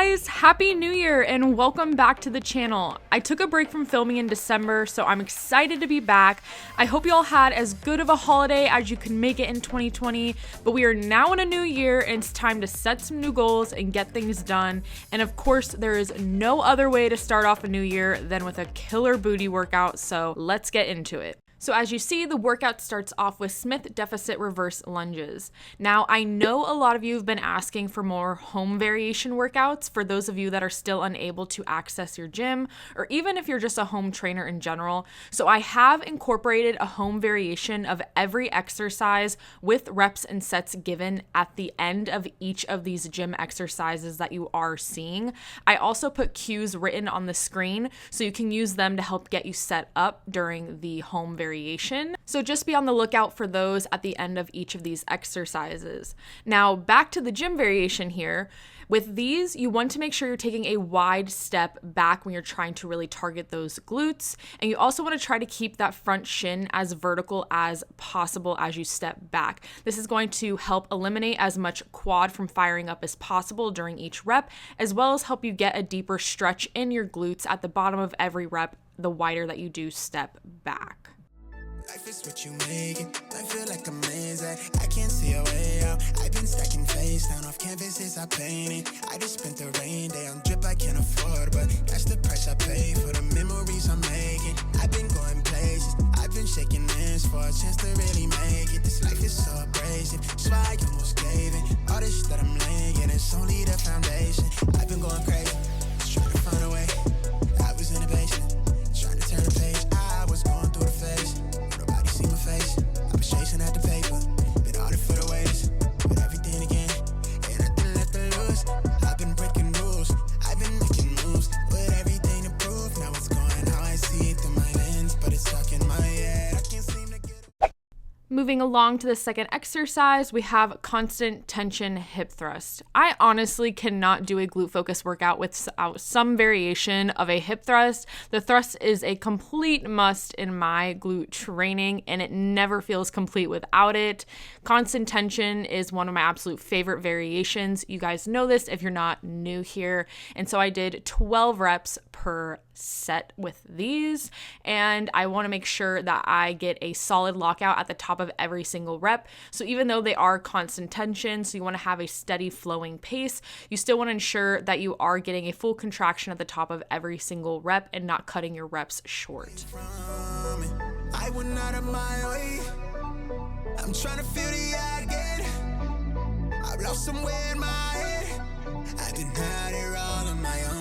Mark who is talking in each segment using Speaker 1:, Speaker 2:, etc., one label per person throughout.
Speaker 1: guys, happy new year and welcome back to the channel. I took a break from filming in December, so I'm excited to be back. I hope you all had as good of a holiday as you can make it in 2020, but we are now in a new year and it's time to set some new goals and get things done. And of course, there is no other way to start off a new year than with a killer booty workout, so let's get into it. So as you see, the workout starts off with Smith deficit reverse lunges. Now, I know a lot of you have been asking for more home variation workouts for those of you that are still unable to access your gym, or even if you're just a home trainer in general. So I have incorporated a home variation of every exercise with reps and sets given at the end of each of these gym exercises that you are seeing. I also put cues written on the screen so you can use them to help get you set up during the home variation. So just be on the lookout for those at the end of each of these exercises. Now back to the gym variation here. With these, you want to make sure you're taking a wide step back when you're trying to really target those glutes. And you also want to try to keep that front shin as vertical as possible as you step back. This is going to help eliminate as much quad from firing up as possible during each rep, as well as help you get a deeper stretch in your glutes at the bottom of every rep, the wider that you do step back.
Speaker 2: Life is what you make it. I feel like I'm amazing. I can't see a way out. I've been stacking face down off canvases I painted. I just spent the rain day on drip I can't afford, but that's the price I pay for the memories I'm making. I've been going places. I've been shaking hands for a chance to really make it. This life is so abrasive, so I almost gave it. All this that I'm laying, it's only the foundation. I've been going crazy, just trying to find a way. I was in the basement, trying to turn the page. I was going through the phase. See my face, I was chasing at the paper, been on it for the ways, but everything again, ain't nothing left to lose. I've been breaking rules, I've been making moves, with everything to prove. Now it's going how I see it through my lens, but it's stuck in my head. I can't seem to get it.
Speaker 1: Moving along to the second exercise, we have constant tension hip thrust. I honestly cannot do a glute focus workout without some variation of a hip thrust. The thrust is a complete must in my glute training, and it never feels complete without it. Constant tension is one of my absolute favorite variations. You guys know this if you're not new here. And so I did 12 reps per set with these, and I want to make sure that I get a solid lockout at the top of every single rep. So even though they are constant tension, so you want to have a steady flowing pace, you still want to ensure that you are getting a full contraction at the top of every single rep and not cutting your reps short.
Speaker 2: I went out of my way. I'm trying to feel the eye again. I've lost somewhere in my head. I've been out here all on my own.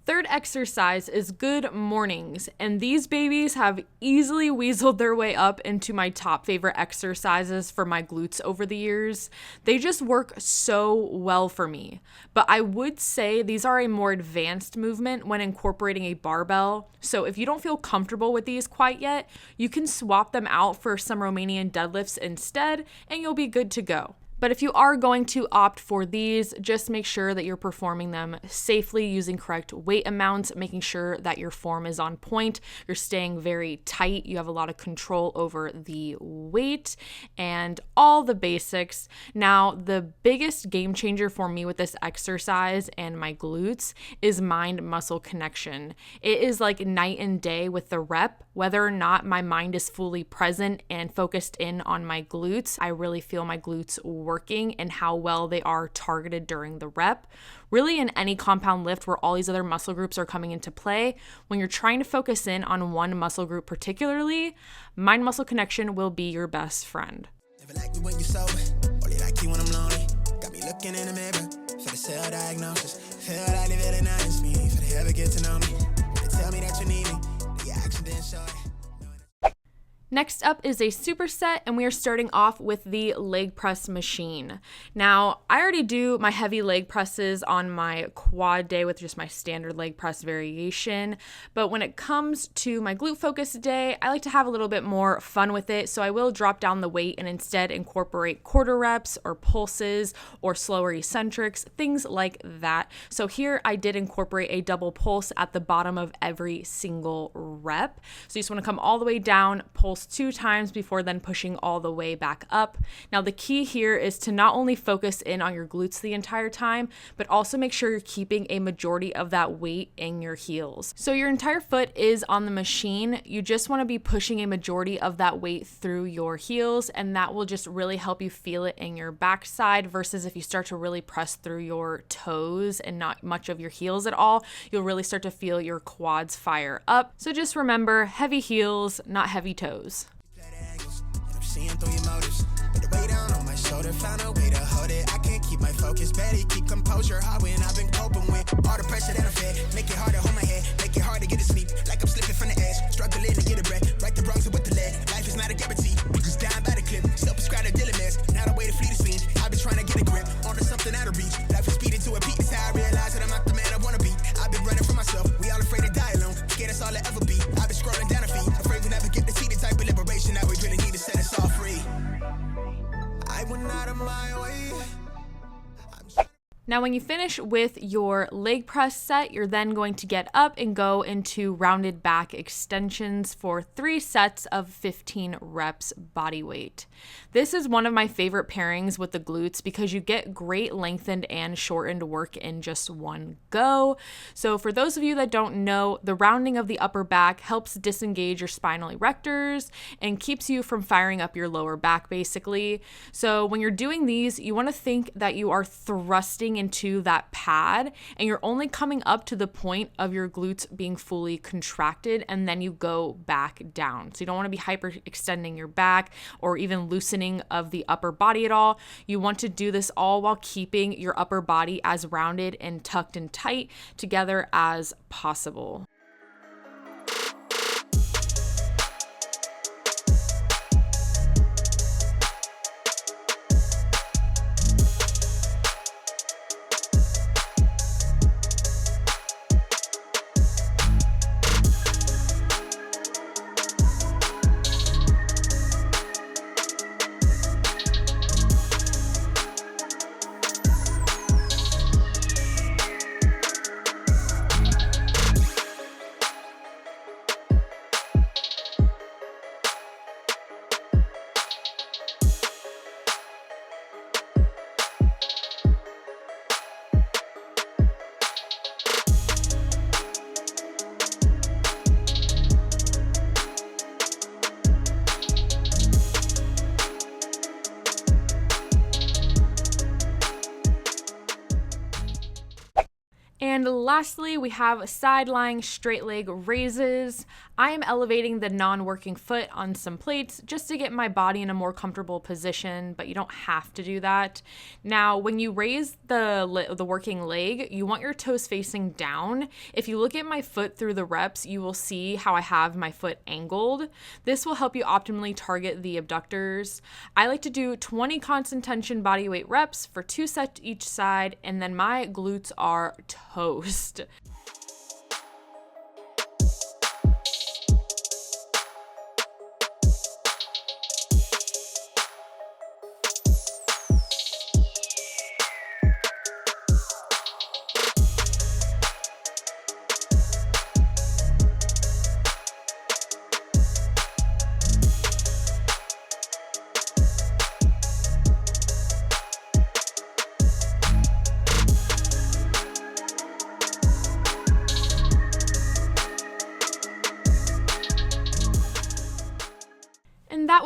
Speaker 1: Third exercise is good mornings, and these babies have easily weaseled their way up into my top favorite exercises for my glutes over the years. They just work so well for me, but I would say these are a more advanced movement when incorporating a barbell. So if you don't feel comfortable with these quite yet, you can swap them out for some Romanian deadlifts instead, and you'll be good to go. But if you are going to opt for these, just make sure that you're performing them safely using correct weight amounts, making sure that your form is on point, you're staying very tight, you have a lot of control over the weight and all the basics. Now, the biggest game changer for me with this exercise and my glutes is mind-muscle connection. It is like night and day with the rep. Whether or not my mind is fully present and focused in on my glutes, I really feel my glutes working and how well they are targeted during the rep. Really, in any compound lift where all these other muscle groups are coming into play, when you're trying to focus in on one muscle group particularly, mind-muscle connection will be your best friend.
Speaker 2: Never like me when you're sober, only like you when I'm lonely. Got me looking in the mirror for the self-diagnosis. Feel like they villainize me, for they ever get to know me. They tell me that you need me, the accident show it.
Speaker 1: Next up is a superset, and we are starting off with the leg press machine. Now, I already do my heavy leg presses on my quad day with just my standard leg press variation, but when it comes to my glute focus day, I like to have a little bit more fun with it, so I will drop down the weight and instead incorporate quarter reps or pulses or slower eccentrics, things like that. So here I did incorporate a double pulse at the bottom of every single rep. So you just want to come all the way down, pulse 2 times before then pushing all the way back up. Now the key here is to not only focus in on your glutes the entire time, but also make sure you're keeping a majority of that weight in your heels. So your entire foot is on the machine. You just want to be pushing a majority of that weight through your heels, and that will just really help you feel it in your backside versus if you start to really press through your toes and not much of your heels at all, you'll really start to feel your quads fire up. So just remember, heavy heels, not heavy toes.
Speaker 2: Seeing through your motives, put the weight down on my shoulder, found a way to hold it. I can't keep my focus, better keep composure. Hard when I've been coping with all the pressure that I fed. Make it hard to hold my head, make it hard to get to sleep. Like I'm slipping from the edge, struggling to get a breath. Right the wrongs with the lead. Life is not a guarantee. Just down by the clip, still prescribed a daily mess. Now the way to flee the scene. I've been trying to get a grip onto something out of reach. Life is speeding to a peak. It's how I realize that I'm not the man I wanna be. I've been running for myself. We all afraid to die alone. Scared that's all I ever be. I've been scrolling down a feed, afraid we never get to see the type of liberation that we really need to set us all free. I went out of my way.
Speaker 1: Now, when you finish with your leg press set, you're then going to get up and go into rounded back extensions for 3 sets of 15 reps body weight. This is one of my favorite pairings with the glutes because you get great lengthened and shortened work in just one go. So for those of you that don't know, the rounding of the upper back helps disengage your spinal erectors and keeps you from firing up your lower back basically. So when you're doing these, you want to think that you are thrusting into that pad and you're only coming up to the point of your glutes being fully contracted, and then you go back down. So you don't want to be hyperextending your back or even loosening of the upper body at all. You want to do this all while keeping your upper body as rounded and tucked and tight together as possible. And lastly, we have side lying straight leg raises. I am elevating the non-working foot on some plates just to get my body in a more comfortable position, but you don't have to do that. Now, when you raise the working leg, you want your toes facing down. If you look at my foot through the reps, you will see how I have my foot angled. This will help you optimally target the abductors. I like to do 20 constant tension body weight reps for 2 sets each side, and then my glutes are toast.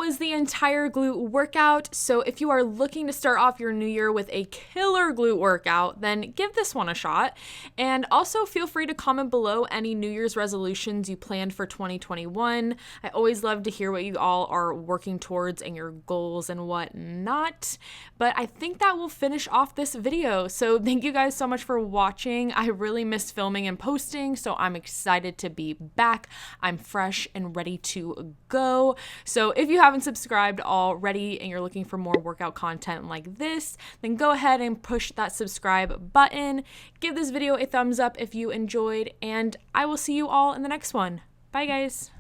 Speaker 1: was the entire glute workout. So if you are looking to start off your new year with a killer glute workout, then give this one a shot. And also feel free to comment below any New Year's resolutions you planned for 2021. I always love to hear what you all are working towards and your goals and whatnot. But I think that will finish off this video. So thank you guys so much for watching. I really missed filming and posting, so I'm excited to be back. I'm fresh and ready to go. So if you haven't subscribed already and you're looking for more workout content like this, then go ahead and push that subscribe button. Give this video a thumbs up if you enjoyed, and I will see you all in the next one. Bye guys.